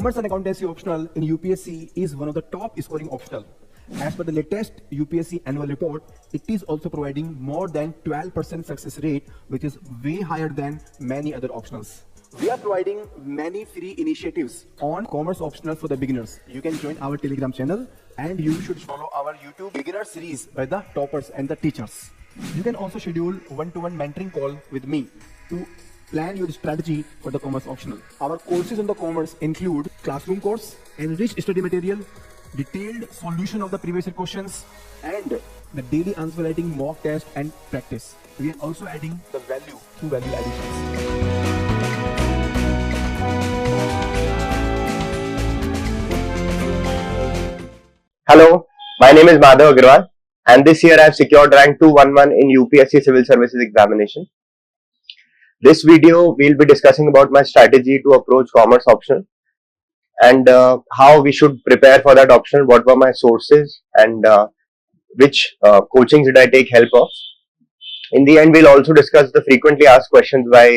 Commerce and accountancy optional in UPSC is one of the top scoring optional. As per the latest UPSC annual report, it is also providing more than 12% success rate, which is way higher than many other optionals. We are providing many free initiatives on commerce optional for the beginners. You can join our Telegram channel and you should follow our YouTube beginner series by the toppers and the teachers. You can also schedule one-to-one mentoring call with me to plan your strategy for the commerce optional. Our courses on the commerce include classroom course, enriched study material, detailed solution of the previous year questions, and the daily answer writing mock test and practice. We are also adding the value through value additions. Hello, my name is Madhav Agarwal, and this year I have secured rank 211 in UPSC Civil Services examination. This video we'll be discussing about my strategy to approach commerce optional and how we should prepare for that option, what were my sources and which coachings did I take help of. In the end, we'll also discuss the frequently asked questions by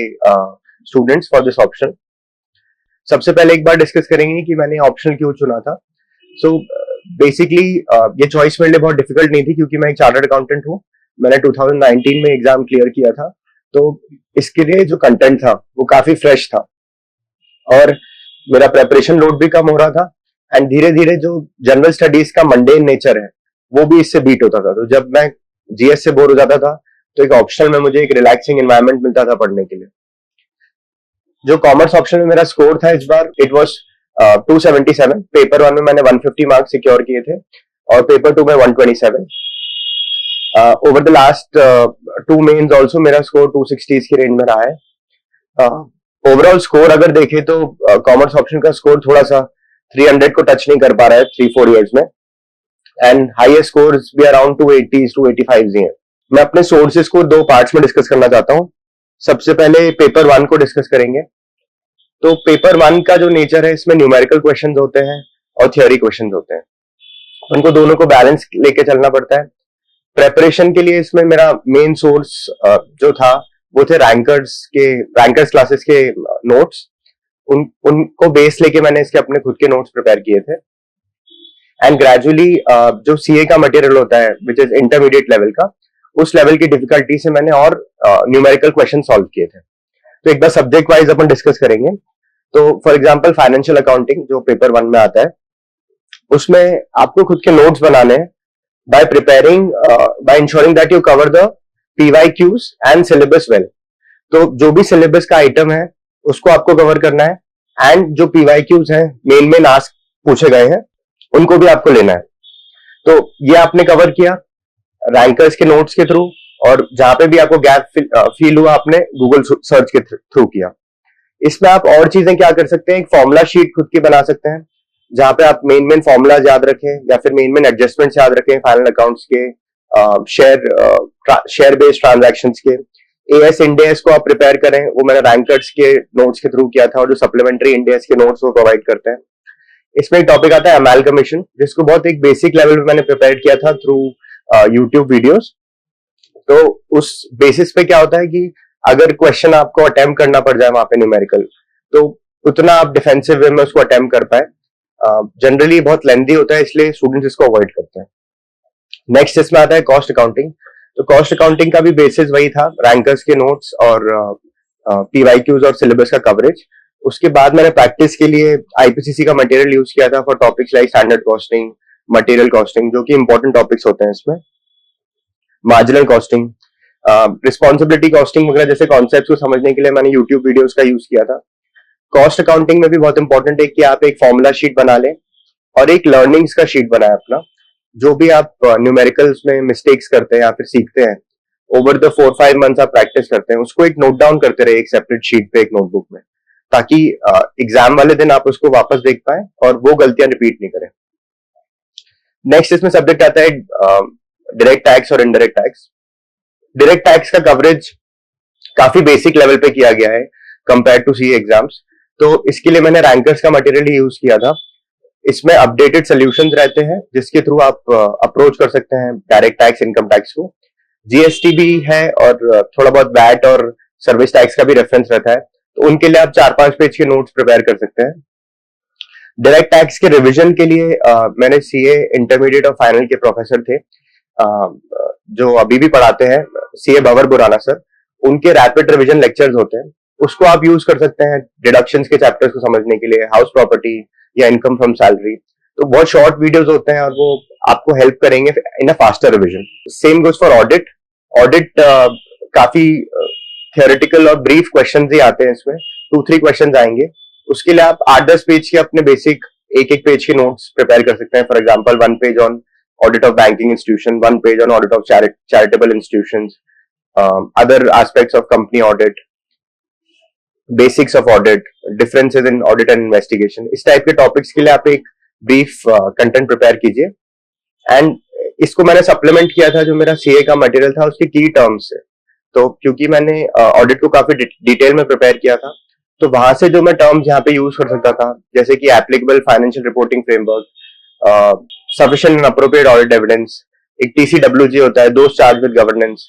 students for this option. सबसे पहले एक बार discuss करेंगे कि मैंने optional क्यों चुना था. So basically ये चॉइस मेरे लिए बहुत डिफिकल्ट नहीं थी क्योंकि मैं एक चार्टर्ड अकाउंटेंट हूँ. मैंने 2019 में एग्जाम क्लियर किया था, तो इसके लिए जो कंटेंट था वो काफी फ्रेश था और मेरा प्रेपरेशन लोड भी कम हो रहा था एंड धीरे धीरे जो जनरल स्टडीज का मंडेन नेचर है वो भी इससे बीट होता था. तो जब मैं जीएस से बोर हो जाता था तो एक ऑप्शनल में मुझे एक रिलैक्सिंग एनवायरनमेंट मिलता था पढ़ने के लिए. जो कॉमर्स ऑप्शन में मेरा स्कोर था इस बार इट वाज 277. पेपर 1 में मैंने 150 मार्क्स सिक्योर किए थे और पेपर 2 में 127. Over the last 2 mains also मेरा स्कोर 260s की रेंज में रहा है. ओवरऑल स्कोर अगर देखें तो कॉमर्स ऑप्शन का स्कोर थोड़ा सा 300 को टच नहीं कर पा रहा है 3-4 इयर्स में एंड हाईएस्ट स्कोर्स भी अराउंड 280s 285s ही हैं. मैं अपने सोर्सेस को 2 पार्ट्स में डिस्कस करना चाहता हूं. सबसे पहले पेपर 1 को डिस्कस करेंगे. तो पेपर 1 का जो नेचर है इसमें न्यूमेरिकल क्वेश्चंस होते हैं और थियोरी क्वेश्चंस होते हैं. उनको दोनों को बैलेंस लेके चलना पड़ता है. प्रेपरेशन के लिए इसमें मेरा मेन सोर्स जो था वो थे रैंकर्स क्लासेस के नोट्स. उनको बेस लेके मैंने इसके अपने खुद के नोट्स प्रिपेयर किए थे एंड ग्रेजुअली जो सीए का मटेरियल होता है विच इज इंटरमीडिएट लेवल का, उस लेवल की डिफिकल्टी से मैंने और न्यूमेरिकल क्वेश्चन सॉल्व किए थे. तो एक बार सब्जेक्ट वाइज अपन डिस्कस करेंगे. तो फॉर एग्जांपल फाइनेंशियल अकाउंटिंग जो पेपर 1 में आता है उसमें आपको खुद के नोट्स बनाने हैं by ensuring that you cover the PYQs and syllabus well. तो जो भी सिलेबस का आइटम है उसको आपको कवर करना है एंड जो PYQs हैं मेन आस्क पूछे गए हैं उनको भी आपको लेना है. तो ये आपने कवर किया रैंकर्स के नोट्स के थ्रू और जहां पे भी आपको गैप फील हुआ आपने गूगल सर्च के थ्रू किया. इसमें आप और चीजें क्या कर सकते हैं, एक फॉर्मूला शीट खुद की बना सकते हैं जहां पे आप मेन फॉर्मूलाज याद रखें या फिर मेन एडजस्टमेंट्स याद रखें फाइनल अकाउंट्स के, शेयर बेस्ड ट्रांजैक्शंस के. एएस इंडेस को आप प्रिपेयर करें, वो मैंने रैंकर्स के नोट्स के थ्रू किया था और जो सप्लीमेंट्री इंडेस के नोट्स वो प्रोवाइड करते हैं. इसमें एक टॉपिक आता है अमैलगमेशन जिसको बहुत एक बेसिक लेवल पे मैंने प्रिपेयर किया था थ्रू यूट्यूब वीडियोस. तो उस बेसिस पे क्या होता है कि अगर क्वेश्चन आपको अटेम्प्ट करना पड़ जाए वहां पे न्यूमेरिकल तो उतना आप डिफेंसिव वे में उसको अटेम्प्ट कर पाए. जनरली बहुत लेंथी होता है इसलिए स्टूडेंट्स इसको अवॉइड करते हैं. नेक्स्ट इसमें आता है कॉस्ट अकाउंटिंग. तो कॉस्ट अकाउंटिंग का भी बेसिस वही था, रैंकर्स के नोट्स और PYQs और सिलेबस का कवरेज. उसके बाद मैंने प्रैक्टिस के लिए IPCC का मटेरियल यूज किया था for topics like standard costing, material costing जो कि इंपॉर्टेंट टॉपिक्स होते हैं इसमें, मार्जिनल कॉस्टिंग, रिस्पॉन्सिबिलिटी कॉस्टिंग वगैरह जैसे कॉन्सेप्ट्स को समझने के लिए मैंने यूट्यूब वीडियोस का यूज किया था. कॉस्ट अकाउंटिंग में भी बहुत इंपॉर्टेंट है कि आप एक फॉर्मूला शीट बना लें और एक लर्निंग्स का शीट बनाए अपना. जो भी आप न्यूमेरिकल्स में मिस्टेक्स करते हैं या फिर सीखते हैं ओवर द 4-5 मंथ्स आप प्रैक्टिस करते हैं उसको एक नोट डाउन करते रहे एक सेपरेट शीट पे एक नोटबुक में, ताकि एग्जाम वाले दिन आप उसको वापस देख पाए और वो गलतियां रिपीट नहीं करें. नेक्स्ट इसमें सब्जेक्ट आता है डायरेक्ट टैक्स और इनडायरेक्ट टैक्स. डायरेक्ट टैक्स का कवरेज काफी बेसिक लेवल पे किया गया है कंपेयर टू सीए एग्जाम्स. तो इसके लिए मैंने रैंकर्स का मटेरियल यूज किया था. इसमें अपडेटेड सॉल्यूशंस रहते हैं जिसके थ्रू आप अप्रोच कर सकते हैं डायरेक्ट टैक्स, इनकम टैक्स को. जीएसटी भी है और थोड़ा बहुत वैट और सर्विस टैक्स का भी रेफरेंस रहता है. तो उनके लिए आप 4-5 पेज के नोट्स प्रिपेयर कर सकते हैं. डायरेक्ट टैक्स के रिवीजन के लिए मैंने सीए इंटरमीडिएट और फाइनल के प्रोफेसर थे जो अभी भी पढ़ाते हैं, सीए भंवर बुराना सर, उनके रैपिड रिवीजन लेक्चर्स होते हैं, उसको आप यूज कर सकते हैं डिडक्शंस के चैप्टर्स को समझने के लिए, हाउस प्रॉपर्टी या इनकम फ्रॉम सैलरी। तो बहुत शॉर्ट वीडियोस होते हैं और वो आपको हेल्प करेंगे in a faster revision. Same goes for audit. Audit काफी थियोरेटिकल और ब्रीफ क्वेश्चंस ही आते हैं इसमें, 2-3 क्वेश्चंस आएंगे। उसके लिए आप 8-10 पेज के अपने बेसिक एक पेज के नोट्स प्रिपेयर कर सकते हैं। For example 1 page on audit of banking institution, 1 page on audit of charitable institutions, other aspects of company audit, basics of audit, differences in audit and investigation. इस type के topics के लिए आप एक brief content prepare कीजिए। And इसको मैंने supplement किया था, जो मेरा सीए का मटेरियल था उसके की टर्म्स से। तो क्योंकि मैंने ऑडिट को काफी डिटेल में प्रिपेयर किया था, तो वहां से जो मैं टर्म्स यहाँ पे यूज कर सकता था, जैसे कि applicable financial reporting framework, sufficient and appropriate audit evidence, एक टीसीडब्ल्यूजी होता है, those charge with governance,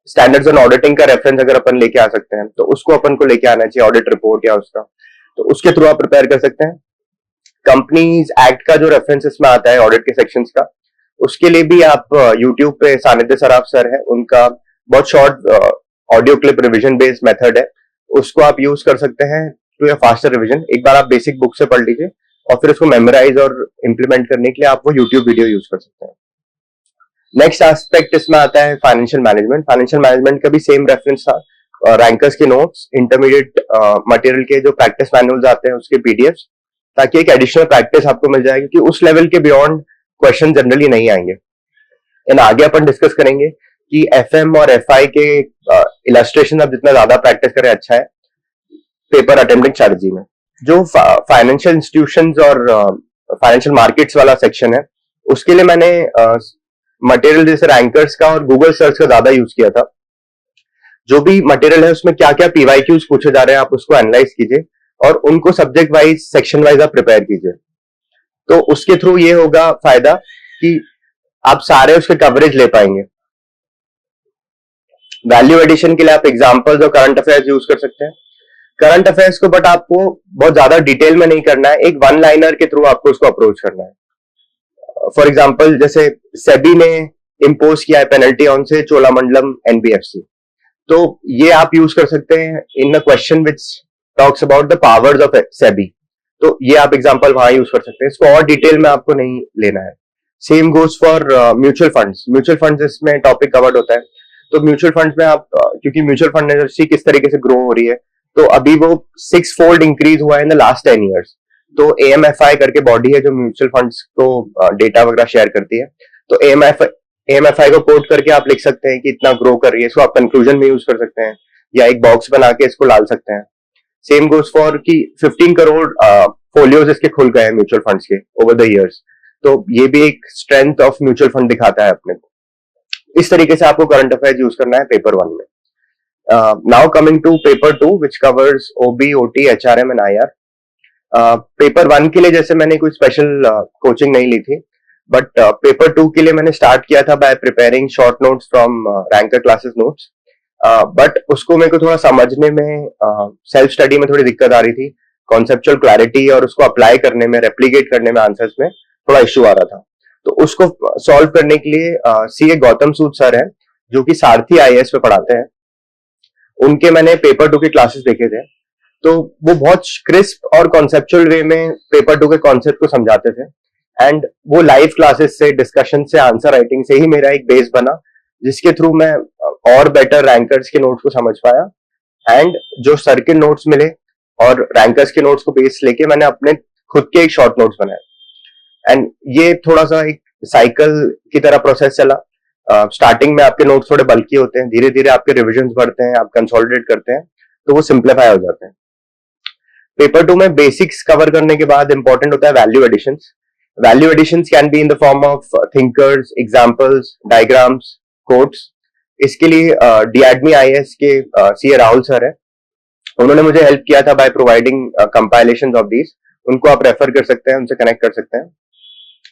standards on auditing का रेफरेंस अगर अपन लेके आ सकते हैं तो उसको अपन को लेके आना चाहिए, ऑडिट रिपोर्ट या उसका, तो उसके थ्रू आप प्रिपेयर कर सकते हैं। कंपनीज एक्ट का जो रेफरेंस इसमें आता है ऑडिट के सेक्शंस का, उसके लिए भी आप यूट्यूब पे सानिध्य सराफ सर है, उनका बहुत short audio clip revision based method है, उसको आप यूज कर सकते हैं टू अ फास्टर रिवीजन। एक बार आप बेसिक बुक से पढ़ लीजिए और फिर उसको मेमोराइज और इम्प्लीमेंट करने के लिए आप वो यूट्यूब वीडियो यूज कर सकते हैं। नेक्स्ट एस्पेक्ट इसमें आता है फाइनेंशियल मैनेजमेंट। फाइनेंशियल मैनेजमेंट का भी सेम रेफरेंस था, रैंकर्स के नोट्स, इंटरमीडिएट मटेरियल के जो प्रैक्टिस मैनुअल्स आते हैं उसके पीडीएफ्स, ताकि एक एडिशनल प्रैक्टिस आपको मिल जाएगी कि उस लेवल के बियॉन्ड क्वेश्चन जनरली नहीं आएंगे। एंड आगे अपन डिस्कस करेंगे कि एफएम और एफआई के इलस्ट्रेशन आप जितना ज्यादा प्रैक्टिस करें अच्छा है पेपर अटेम्प्टिंग स्ट्रेटजी में। जो फाइनेंशियल इंस्टीट्यूशंस और फाइनेंशियल मार्केट्स वाला सेक्शन है, उसके लिए मैंने मटेरियल जैसे रैंकर्स का और गूगल सर्च का ज्यादा यूज किया था। जो भी मटेरियल है उसमें क्या क्या पीवाईक्यूज पूछे जा रहे हैं आप उसको एनालाइज कीजिए और उनको सब्जेक्ट वाइज, सेक्शन वाइज आप प्रिपेयर कीजिए। तो उसके थ्रू ये होगा फायदा कि आप सारे उसके कवरेज ले पाएंगे। वैल्यू एडिशन के लिए आप एग्जांपल्स और करंट अफेयर्स यूज कर सकते हैं। करंट अफेयर्स को बट आपको बहुत ज्यादा डिटेल में नहीं करना है, एक वन लाइनर के थ्रू आपको उसको अप्रोच करना है। फॉर एग्जाम्पल जैसे सेबी ने इम्पोज किया है पेनल्टी ऑन से चोलामंडलम एनबीएफसी, तो ये आप यूज कर सकते हैं in a question which talks about the powers of SEBI, तो ये आप एग्जांपल वहां यूज कर सकते हैं। इसको और डिटेल में आपको नहीं लेना है। Same goes for mutual funds. Mutual funds इसमें टॉपिक कवर्ड होता है, तो म्यूचुअल फंड्स में आप क्योंकि म्यूचुअल फंड इंडस्ट्री किस तरीके से ग्रो हो रही है, तो अभी वो 6 फोल्ड इंक्रीज हुआ है इन द लास्ट 10 ईयर्स। तो एएमएफआई करके बॉडी है जो म्यूचुअल फंड्स को डेटा वगैरह शेयर करती है, तो एएमएफआई को कोट करके आप लिख सकते हैं कि इतना ग्रो कर रही है। इसको आप कंक्लूजन में यूज कर सकते हैं या एक बॉक्स बना के इसको डाल सकते हैं। सेम गोज फॉर कि 15 करोड़ फोलियोज इसके खुल गए हैं म्यूचुअल फंड्स के ओवर द इयर्स, तो ये भी एक स्ट्रेंथ ऑफ म्यूचुअल फंड दिखाता है अपने को। इस तरीके से आपको करंट अफेयर्स यूज करना है पेपर 1 में। Now coming to paper 2 which covers OB, OT, HRM and IR. Paper 1 के लिए जैसे मैंने कोई स्पेशल कोचिंग नहीं ली थी, बट पेपर 2 के लिए मैंने स्टार्ट किया था bye preparing short notes from ranker classes notes. But उसको मेरे को थोड़ा समझने में, सेल्फ स्टडी में थोड़ी दिक्कत आ रही थी, कॉन्सेप्चुअल क्लैरिटी और उसको अप्लाई करने में, रेप्लिकेट करने में आंसर्स में थोड़ा इश्यू आ रहा था। तो उसको सॉल्व करने के लिए सीए गौतम सूद सर है जो कि सारथी आईएएस पे पढ़ाते हैं, उनके मैंने पेपर 2 के क्लासेस देखे थे। तो वो बहुत क्रिस्प और कॉन्सेप्चुअल वे में पेपर 2 के कॉन्सेप्ट को समझाते थे, एंड वो लाइव क्लासेस से, डिस्कशन से, आंसर राइटिंग से ही मेरा एक बेस बना, जिसके थ्रू मैं और बेटर रैंकर्स के नोट्स को समझ पाया। एंड जो सर के नोट्स मिले और रैंकर्स के नोट्स को बेस लेके मैंने अपने खुद के एक शॉर्ट नोट्स बनाए, एंड ये थोड़ा सा एक साइकिल की तरह प्रोसेस चला। स्टार्टिंग में आपके नोट्स थोड़े बल्कि होते हैं, धीरे धीरे आपके रिविजन्स बढ़ते हैं, आप कंसोलिडेट करते हैं, तो वो सिंप्लीफाई हो जाते हैं। पेपर 2 में बेसिक्स कवर करने के बाद इंपॉर्टेंट होता है value additions. Value additions can be in the form of thinkers, examples, diagrams, quotes. इसके लिए डीएडमी आईएएस के सीए राहुल सर है, उन्होंने मुझे हेल्प किया था by providing compilations of these. उनको आप रेफर कर सकते हैं, उनसे कनेक्ट कर सकते हैं।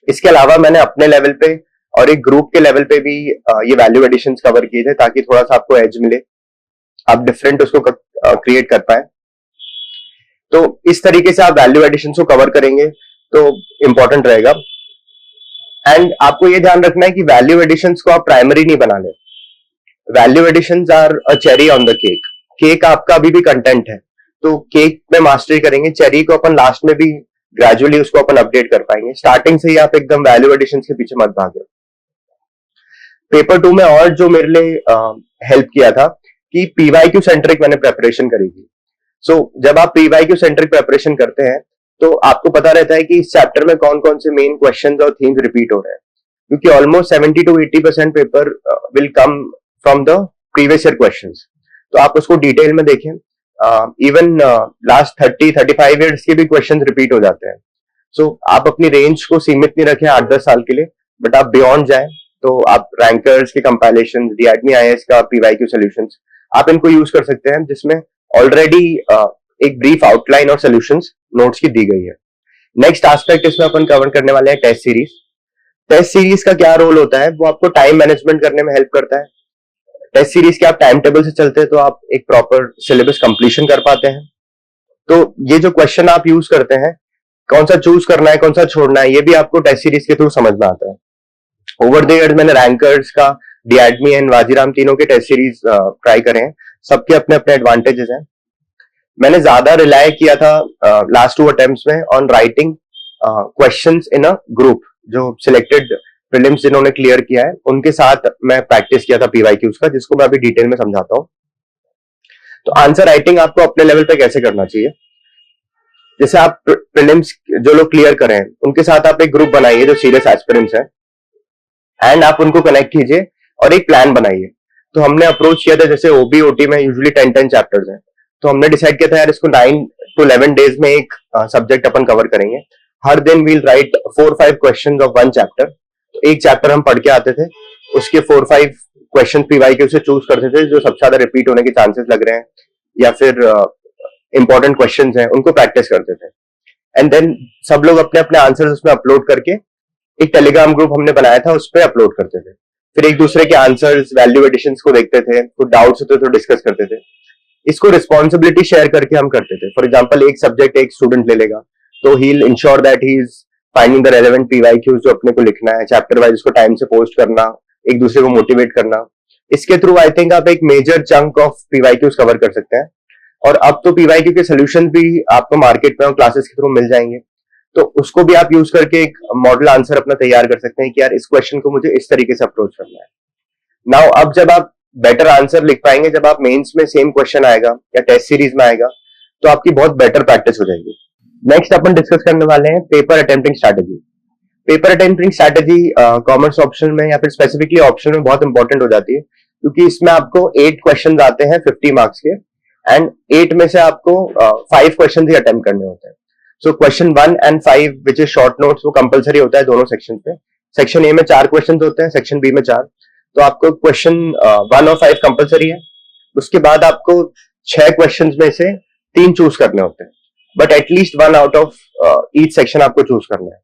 इसके अलावा मैंने अपने लेवल पे और एक ग्रुप के लेवल पे भी ये वैल्यू एडिशंस कवर किए थे, ताकि थोड़ा सा आपको एज मिले, आप डिफरेंट उसको क्रिएट कर पाए। तो इस तरीके से आप वैल्यू एडिशन को कवर करेंगे तो इंपॉर्टेंट रहेगा। एंड आपको ये ध्यान रखना है कि वैल्यू एडिशंस को आप प्राइमरी नहीं बना ले। Value additions are a cherry on the cake. Cake आपका अभी भी कंटेंट है, तो केक में मास्टरी करेंगे, चेरी को अपन लास्ट में भी ग्रेजुअली उसको अपन अपडेट कर पाएंगे। स्टार्टिंग से ही आप एकदम वैल्यू एडिशन के पीछे मत भागे। पेपर 2 में और जो मेरे लिए हेल्प किया था कि पीवाईक्यू सेंट्रिक मैंने प्रेपरेशन करी थी। सो जब आप पीवाईक्यू सेंट्रिक प्रेपरेशन करते हैं तो आपको पता रहता है कि इस चैप्टर में कौन कौन से मेन क्वेश्चंस और थीम्स रिपीट हो रहे हैं, क्योंकि almost 70 to 80% paper will come from the previous year questions. तो आप उसको डिटेल में देखें। इवन लास्ट 30-35 ईयर्स के भी क्वेश्चन रिपीट हो जाते हैं। सो आप अपनी रेंज को सीमित नहीं रखें 8-10 साल के लिए, बट आप बियॉन्ड जाएं। तो आप रैंकर्स के कंपाइलेशन, डीएडमी आईएएस का पीवाईक्यू सॉल्यूशंस, आप इनको यूज कर सकते हैं, जिसमें ऑलरेडी एक ब्रीफ आउटलाइन और सॉल्यूशंस नोट्स की दी गई है। नेक्स्ट एस्पेक्ट इसमें अपन कवर करने वाले हैं टेस्ट सीरीज। टेस्ट सीरीज का क्या रोल होता है, वो आपको टाइम मैनेजमेंट करने में हेल्प करता है। टेस्ट सीरीज के आप टाइम टेबल से चलते हैं तो आप एक प्रॉपर सिलेबस कंप्लीशन कर पाते हैं। तो ये जो क्वेश्चन आप यूज करते हैं, कौन सा चूज करना है, कौन सा छोड़ना है, ये भी आपको टेस्ट सीरीज के थ्रू समझ में आता है। ओवर द इयर्स मैंने रैंकर्स का, डीएडमी एंड वाजीराम तीनों के टेस्ट सीरीज ट्राई करे हैं। सबके अपने अपने एडवांटेजेस हैं। मैंने ज्यादा रिलाय किया था लास्ट 2 अटेम्प्ट्स में on writing questions in a group. जो सिलेक्टेड प्रीलिम्स जिन्होंने क्लियर किया है उनके साथ मैं प्रैक्टिस किया था पीवाईक्यूज का, जिसको मैं अभी डिटेल में समझाता हूं। तो आंसर राइटिंग आपको अपने लेवल पे कैसे करना चाहिए, जैसे आप प्रीलिम्स जो लोग क्लियर करें उनके साथ आप एक ग्रुप बनाइए जो सीरियस एस्पिरेंट्स है, एंड आप उनको कनेक्ट कीजिए और एक प्लान बनाइए। तो हमने अप्रोच किया था, जैसे ओबी ओटी में यूजुअली 10 चैप्टर्स हैं, तो हमने डिसाइड किया था यार इसको 9 to 11 डेज में एक सब्जेक्ट अपन कवर करेंगे। हर दिन we'll write 4-5 questions of one chapter. तो एक चैप्टर हम पढ़ के आते थे, उसके 4-5 क्वेश्चन पीवाईक्यू से चूज करते थे जो सबसे ज्यादा रिपीट होने के चांसेस लग रहे हैं या फिर इंपॉर्टेंट क्वेश्चंस हैं, उनको प्रैक्टिस करते थे। एंड देन सब लोग अपने अपने आंसर्स उसमें अपलोड करके एक टेलीग्राम ग्रुप हमने बनाया था, उस पर अपलोड करते थे। फिर एक दूसरे के आंसर्स, वैल्यू एडिशंस को देखते थे, कुछ डाउट्स होते तो डिस्कस करते थे। इसको रिस्पॉन्सिबिलिटी शेयर करके हम करते थे। फॉर एग्जाम्पल एक सब्जेक्ट एक स्टूडेंट ले लेगा, तो he will ensure that he is finding the relevant PYQs जो अपने को लिखना है, चैप्टर वाइज उसको टाइम से पोस्ट करना, एक दूसरे को मोटिवेट करना। इसके थ्रू आई थिंक आप एक major chunk of PYQs cover कर सकते हैं। और अब तो पीवाईक्यू के सोल्यूशन भी आपको मार्केट में और क्लासेस के थ्रू मिल जाएंगे, तो उसको भी आप यूज करके एक मॉडल आंसर अपना तैयार कर सकते हैं कि यार इस क्वेश्चन को मुझे इस तरीके से अप्रोच करना है। नाउ अब जब आप बेटर आंसर लिख पाएंगे, जब आप मेंस में सेम क्वेश्चन आएगा या टेस्ट सीरीज में आएगा, तो आपकी बहुत बेटर प्रैक्टिस हो जाएगी। नेक्स्ट अपन डिस्कस करने वाले हैं paper attempting strategy. Paper attempting strategy commerce option में या फिर स्पेसिफिकली ऑप्शन में बहुत इंपॉर्टेंट हो जाती है, क्योंकि इसमें आपको 8 क्वेश्चन आते हैं 50 मार्क्स के, एंड 8 में से आपको 5 क्वेश्चन ही अटेम्प्ट करने होते हैं। So question 1 and 5 which is short notes, वो कंपलसरी होता है दोनों सेक्शन पे। सेक्शन ए में 4 क्वेश्चन होते हैं, सेक्शन बी में 4। तो आपको क्वेश्चन 1 और 5 कंपलसरी है। उसके बाद आपको 6 क्वेश्चन में से 3 चूज करने होते हैं, but at least 1 out of each section आपको चूज करना है।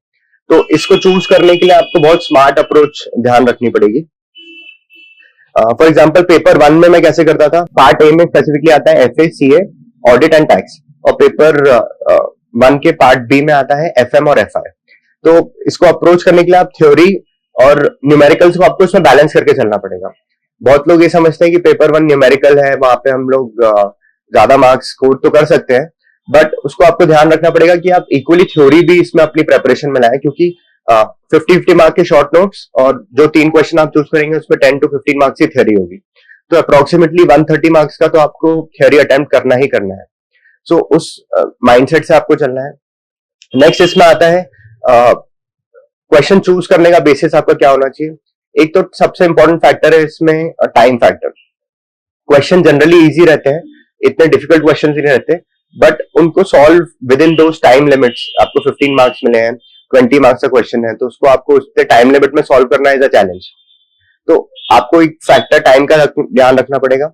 तो इसको चूज करने के लिए आपको बहुत स्मार्ट अप्रोच ध्यान रखनी पड़ेगी। फॉर एग्जाम्पल पेपर 1 में मैं कैसे करता था, पार्ट ए में स्पेसिफिकली आता है FA, CA, audit and tax, और पेपर 1 के पार्ट बी में आता है एफएम और एफआई। तो इसको अप्रोच करने के लिए आप थ्योरी और न्यूमेरिकल्स को आपको इसमें बैलेंस करके चलना पड़ेगा। बहुत लोग ये समझते हैं कि पेपर 1 न्यूमेरिकल है, वहां पे हम लोग ज्यादा मार्क्स स्कोर तो कर सकते हैं, बट उसको आपको ध्यान रखना पड़ेगा कि आप इक्वली थ्योरी भी इसमें अपनी प्रेपरेशन में लाएं, क्योंकि 50-50 मार्क के शॉर्ट नोट्स और जो 3 क्वेश्चन आप चूज करेंगे उसमें 10 to 15 मार्क्स की थ्योरी होगी। तो अप्रोक्सीमेटली 130 मार्क्स का तो आपको थ्योरी अटेम्प्ट करना ही करना है। सो उस माइंडसेट से आपको चलना है। नेक्स्ट इसमें आता है क्वेश्चन चूज करने का बेसिस आपका क्या होना चाहिए। एक तो सबसे इंपॉर्टेंट फैक्टर है इसमें time factor. Question generally easy रहते हैं, इतने डिफिकल्ट क्वेश्चन ही नहीं रहते, बट उनको solve with in those time limits. आपको 15 मार्क्स मिले हैं, 20 मार्क्स का क्वेश्चन है, तो उसको आपको उसके टाइम लिमिट में सॉल्व करना इज अ चैलेंज। तो आपको एक फैक्टर टाइम का ध्यान रखना पड़ेगा।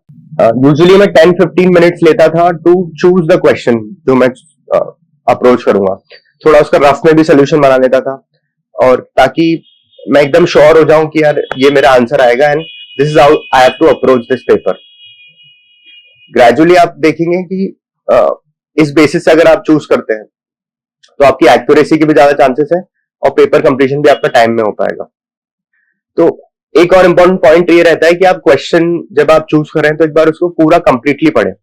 यूजुअली मैं 10-15 मिनट्स लेता था टू चूज द क्वेश्चन जो मैं अप्रोच करूंगा। थोड़ा उसका रफ में भी सोल्यूशन बना लेता था, और ताकि मैं एकदम श्योर हो जाऊं कि यार ये मेरा आंसर आएगा, and this is how I have to approach this paper. Gradually आप देखेंगे कि इस बेसिस से अगर आप चूज करते हैं तो आपकी एक्यूरेसी के भी ज्यादा चांसेस है और पेपर कंप्लीशन भी आपका टाइम में हो पाएगा। तो एक और इम्पोर्टेंट पॉइंट ये रहता है कि आप क्वेश्चन जब आप चूज कर रहे हैं तो एक बार उसको पूरा कंप्लीटली पढ़ें।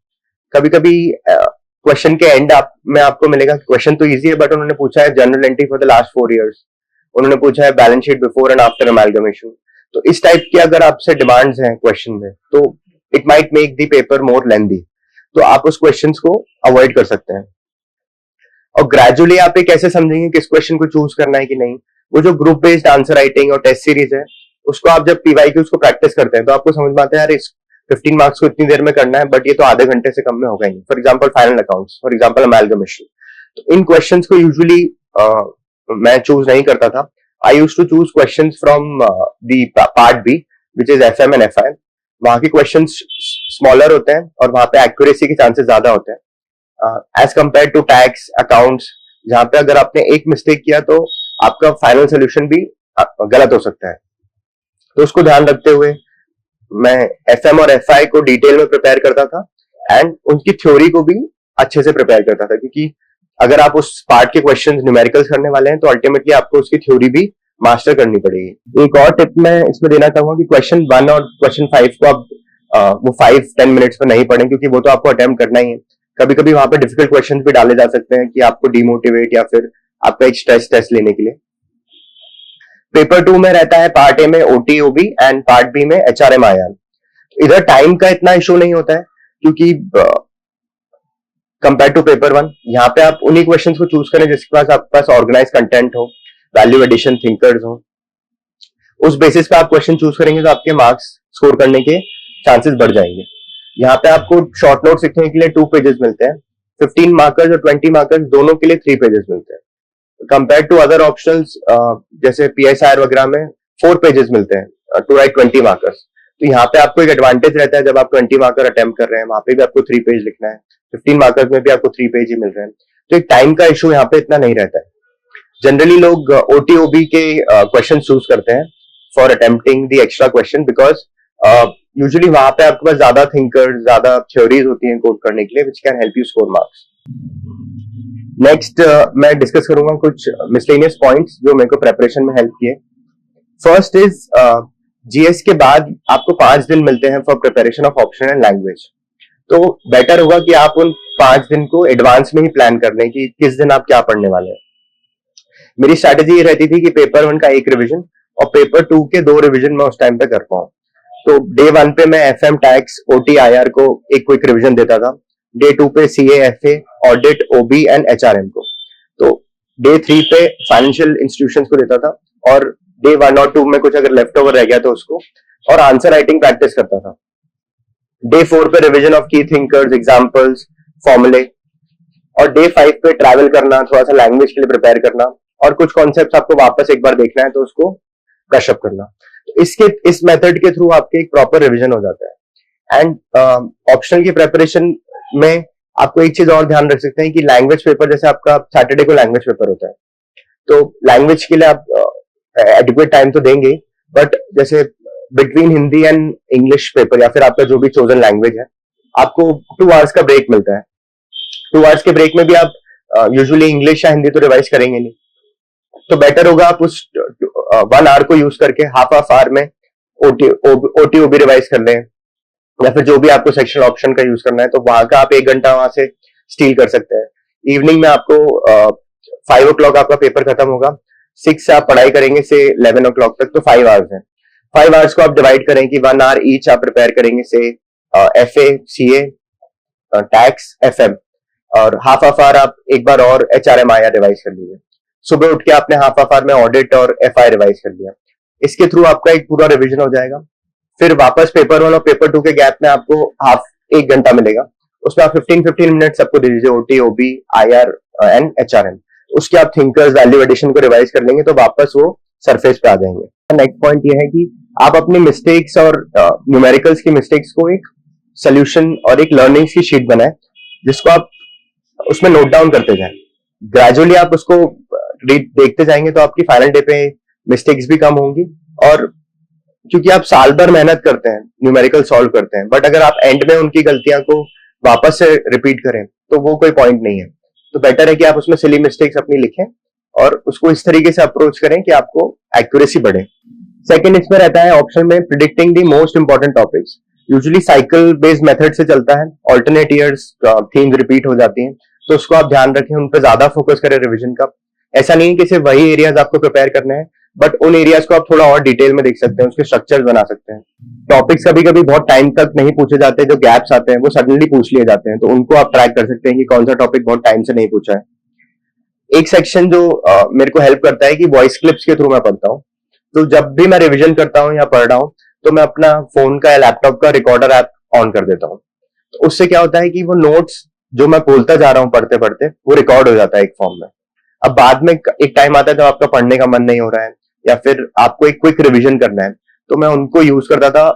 कभी कभी क्वेश्चन के एंड में आपको मिलेगा क्वेश्चन तो इजी है बट उन्होंने पूछा है general entry for the last 4 years, उन्होंने पूछा है balance sheet before and after amalgamation. तो इस टाइप की अगर आपसे डिमांड्स हैं क्वेश्चन में तो it might make the paper more lengthy, तो आप उस क्वेश्चंस को अवॉइड कर सकते हैं। और ग्रेजुअली आप ये कैसे समझेंगे किस क्वेश्चन को चूज करना है कि नहीं, वो जो ग्रुप बेस्ड आंसर राइटिंग और टेस्ट सीरीज है उसको आप जब पीवाईक्यूज को प्रैक्टिस करते हैं तो आपको समझ में आता है यार इस 15 मार्क्स को इतनी देर में करना है बट ये तो आधे घंटे से कम में होगा ही। For example final accounts, for example amalgamation, तो इन क्वेश्चंस को यूजुअली मैं चूज नहीं करता था। I used to choose questions from the part B which is FM and FI. वहां के क्वेश्चंस स्मॉलर होते हैं और वहां पे एक्यूरेसी के चांसेस ज्यादा होते हैं as compare to tax accounts, जहां पे अगर आपने एक मिस्टेक किया तो आपका फाइनल सोल्यूशन भी गलत हो सकता है। तो उसको ध्यान रखते हुए मैं एफएम और एफआई को डिटेल में प्रिपेयर करता था एंड उनकी थ्योरी को भी अच्छे से प्रिपेयर करता था, क्योंकि अगर आप उस पार्ट के क्वेश्चंस न्यूमेरिकल्स करने वाले हैं तो अल्टीमेटली आपको उसकी थ्योरी भी मास्टर करनी पड़ेगी। एक और टिप मैं इसमें देना चाहूंगा कि क्वेश्चन 1 और क्वेश्चन 5 को आप वो 5-10 मिनट्स में नहीं पढ़ें, क्योंकि वो तो आपको अटेम्प्ट करना ही है। कभी कभी वहां पे डिफिकल्ट क्वेश्चन भी डाले जा सकते हैं कि आपको डिमोटिवेट या फिर आपका एक स्ट्रेस टेस्ट लेने के लिए। पेपर 2 में रहता है पार्ट ए में ओटीओबी एंड पार्ट बी में एचआरएमआईआर। इधर टाइम का इतना इशू नहीं होता है क्योंकि कंपेयर टू पेपर 1 यहाँ पे आप उन्हीं क्वेश्चंस को चूज करें जिसके पास आपके पास ऑर्गेनाइज कंटेंट हो, वैल्यू एडिशन थिंकर्स हो। उस बेसिस पे आप क्वेश्चन चूज करेंगे तो आपके मार्क्स स्कोर करने के चांसेस बढ़ जाएंगे। यहाँ पे आपको शॉर्ट नोट्स लिखने के लिए 2 पेजेस मिलते हैं, 15 मार्कर्स और 20 मार्कर्स दोनों के लिए 3 पेजेस मिलते हैं। कंपेयर टू अदर ऑप्शंस जैसे पीएसआर वगैरह में 4 पेजेस मिलते हैं टू राइट 20 मार्कर्स। तो यहाँ पे आपको एक एडवांटेज रहता है, जब आप 20 मार्कर अटेम्प्ट कर रहे हैं वहां पे भी आपको 3 पेज लिखना है, 15 मार्कर्स में भी आपको 3 पेज ही मिल रहे हैं, तो एक टाइम का इशू यहाँ पे इतना नहीं रहता है। जनरली लोग ओटीओबी के क्वेश्चन चूज करते हैं for attempting the extra question because usually वहां पे आपके पास ज्यादा थिंकर्स, ज्यादा थ्योरीज होती हैं कोड करने के लिए which can help you score marks. Next मैं डिस्कस करूंगा कुछ मिसलेनियस पॉइंट्स जो मेरे को प्रेपरेशन में हेल्प किए। फर्स्ट इज जीएस के बाद आपको 5 दिन मिलते हैं for preparation of option and language. तो बेटर होगा कि आप उन 5 दिन को एडवांस में ही प्लान कर लें कि किस दिन आप क्या पढ़ने वाले हैं। मेरी स्ट्रैटेजी ये रहती थी कि पेपर 1 का 1 रिवीजन और पेपर 2 के 2 रिवीजन मैं उस टाइम पे कर पाऊं। तो डे 1 पे मैं एफएम, टैक्स, ओटी, आईआर को एक क्विक रिवीजन देता था, डे 2 पे CA, FA, audit, OB and HRM को, तो डे 3 पे फाइनेंशियल इंस्टीट्यूशंस को देता था और डे 1 और 2 में कुछ अगर लेफ्ट ओवर रह गया तो उसको, और आंसर राइटिंग प्रैक्टिस करता था। डे 4 पे रिवीजन ऑफ की थिंकर्स, एग्जांपल्स, फॉर्मूले, और डे 5 पे ट्रैवल करना, थोड़ा सा लैंग्वेज के लिए प्रिपेयर करना और कुछ कॉन्सेप्ट्स आपको वापस एक बार देखना है तो उसको ब्रश अप करना। तो इस मेथड के थ्रू आपके एक प्रॉपर रिवीजन हो जाता है। एंड ऑप्शनल की प्रिपरेशन में आपको एक चीज और ध्यान रख सकते हैं कि लैंग्वेज पेपर, जैसे आपका सैटरडे को लैंग्वेज पेपर होता है तो लैंग्वेज के लिए आप एडिक्वेट टाइम तो देंगे, बट जैसे between Hindi and English paper या फिर आपका जो भी चोजन लैंग्वेज है आपको 2 आवर्स का ब्रेक मिलता है। 2 आवर्स के ब्रेक में भी आप यूजुअली इंग्लिश या हिंदी तो रिवाइज करेंगे नहीं, तो बेटर होगा आप उस 1 आवर को यूज करके हाफ आवर में ओटीओबी रिवाइज कर लें या फिर जो भी आपको सेक्शनल ऑप्शन का यूज करना है तो वहां का आप 1 घंटा वहां से स्टील कर सकते हैं। इवनिंग में आपको 5 o'clock आपका पेपर खत्म होगा, 6 से आप पढ़ाई करेंगे से 11 o'clock तक, तो 5 आवर्स हैं। 5 आवर्स को आप डिवाइड करें कि 1 आवर ईच आप प्रिपेयर करेंगे से एफए, सीए, टैक्स, एफएम, और हाफ आवर आप एक बार और एचआरएमआईआर रिवाइज कर लीजिए। सुबह उठ के आपने हाफ आवर में ऑडिट और एफआई रिवाइज कर लिया। इसके थ्रू आपका एक पूरा रिवीजन हो जाएगा। फिर वापस पेपर 1 और पेपर 2 के गैप में आपको 1 घंटा मिलेगा, उसमें आप 15 मिनट सबको दे दीजिए, OT, OB, IR and HRM. उसके आप थिंकर्स, वैल्यू एडिशन को रिवाइज कर लेंगे तो वापस वो सरफेस पे आ जाएंगे। नेक्स्ट पॉइंट ये है कि आप अपनी मिस्टेक्स और न्यूमेरिकल्स की मिस्टेक्स को एक सोल्यूशन और एक लर्निंग्स की शीट बनाए जिसको आप उसमें नोट डाउन करते जाएं। ग्रेजुअली आप उसको देखते जाएंगे तो आपकी फाइनल डे पे मिस्टेक्स भी कम होंगी, और क्योंकि आप साल भर मेहनत करते हैं, न्यूमेरिकल सॉल्व करते हैं, बट अगर आप एंड में उनकी गलतियां को वापस से रिपीट करें तो वो कोई पॉइंट नहीं है। तो बेटर है कि आप उसमें सिली मिस्टेक्स अपनी लिखें और उसको इस तरीके से अप्रोच करें कि आपको एक्यूरेसी बढ़े। सेकंड इसमें रहता है ऑप्शन में predicting the most important topics. Usually cycle based method से चलता है, ऑल्टरनेट ईयर्स थीम्स रिपीट हो जाती हैं, तो उसको आप ध्यान रखें, उन पर ज्यादा फोकस करें रिविजन का। ऐसा नहीं है कि सिर्फ वही एरियाज आपको प्रिपेयर करने हैं, बट उन एरियाज को आप थोड़ा और डिटेल में देख सकते हैं, उसके स्ट्रक्चर्स बना सकते हैं। टॉपिक्स कभी कभी बहुत टाइम तक नहीं पूछे जाते, जो गैप्स आते हैं वो सडनली पूछ लिए जाते हैं, तो उनको आप ट्रैक कर सकते हैं कि कौन सा टॉपिक बहुत टाइम से नहीं पूछा है। एक सेक्शन जो मेरे को हेल्प करता है कि वॉइस क्लिप्स के थ्रू मैं पढ़ता हूँ। तो जब भी मैं रिविजन करता हूँ या पढ़ रहा हूँ तो मैं अपना फोन का या लैपटॉप का रिकॉर्डर ऐप ऑन कर देता हूँ। तो उससे क्या होता है कि वो नोट्स जो मैं बोलता जा रहा हूँ पढ़ते पढ़ते वो रिकॉर्ड हो जाता है एक फॉर्म में। अब बाद में एक टाइम आता है जब आपका पढ़ने का मन नहीं हो रहा है या फिर आपको एक क्विक रिविजन करना है, तो मैं उनको यूज करता था,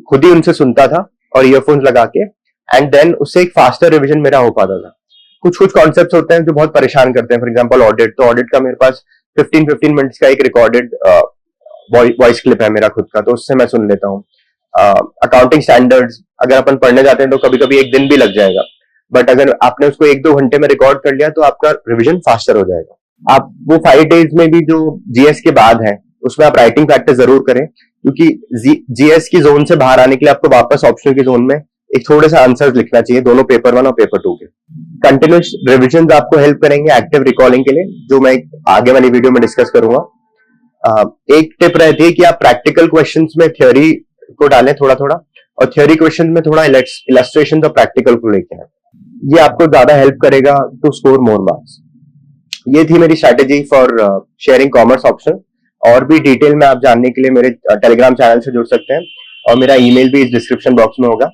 खुद ही उनसे सुनता था और ईयरफोन्स लगा के, एंड देन उससे एक फास्टर रिविजन मेरा हो पाता था। कुछ कुछ कॉन्सेप्ट्स होते हैं जो बहुत परेशान करते हैं, फॉर एग्जांपल ऑडिट, तो ऑडिट का मेरे पास 15 मिनट्स का एक रिकॉर्डेड वॉइस क्लिप है मेरा खुद का, तो उससे मैं सुन लेता हूँ। अकाउंटिंग स्टैंडर्ड्स अगर अपन पढ़ने जाते हैं तो कभी कभी एक दिन भी लग जाएगा, बट अगर आपने उसको 1-2 घंटे में रिकॉर्ड कर लिया तो आपका रिविजन फास्टर हो जाएगा। आप वो 5 डेज में भी जो जीएस के बाद है उसमें आप राइटिंग प्रैक्टिस जरूर करें, क्योंकि जीएस की जोन से बाहर आने के लिए आपको वापस ऑप्शनल की जोन में एक थोड़े सा आंसर्स लिखना चाहिए, दोनों पेपर 1 और पेपर 2 के। कंटिन्यूस रिविजन आपको हेल्प करेंगे एक्टिव रिकॉलिंग के लिए, जो मैं आगे वाली वीडियो में डिस्कस करूंगा। एक टिप रहती है कि आप प्रैक्टिकल क्वेश्चंस में थ्योरी को डालें थोड़ा थोड़ा, और थ्योरी क्वेश्चन में थोड़ा इलस्ट्रेशन और प्रैक्टिकल को लेके आए। ये आपको ज्यादा हेल्प करेगा टू स्कोर मोर मार्क्स। ये थी मेरी strategy for sharing commerce option. और भी डिटेल में आप जानने के लिए मेरे टेलीग्राम चैनल से जुड़ सकते हैं, और मेरा ईमेल भी इस डिस्क्रिप्शन बॉक्स में होगा।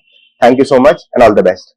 Thank you so much and all the best.